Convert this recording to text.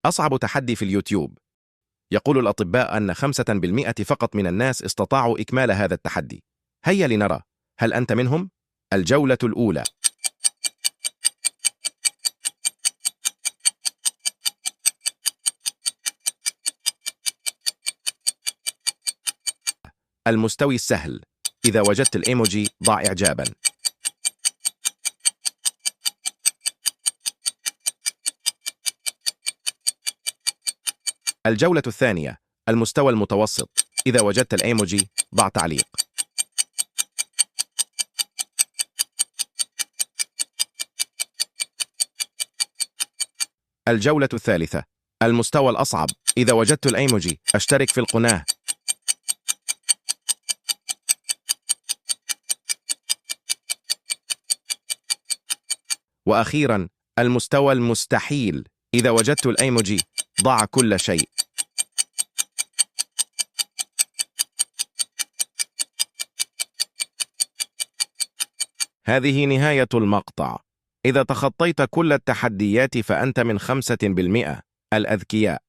أصعب تحدي في اليوتيوب. يقول الأطباء أن 5% فقط من الناس استطاعوا إكمال هذا التحدي. هيا لنرى، هل أنت منهم؟ الجولة الأولى. المستوي السهل. إذا وجدت الإيموجي ضع إعجاباً. الجولة الثانية. المستوى المتوسط. إذا وجدت الإيموجي ضع تعليق. الجولة الثالثة. المستوى الأصعب. إذا وجدت الإيموجي اشترك في القناة. وأخيراً المستوى المستحيل. إذا وجدت الإيموجي ضع كل شيء. هذه نهاية المقطع. إذا تخطيت كل التحديات فأنت من 5% الأذكياء.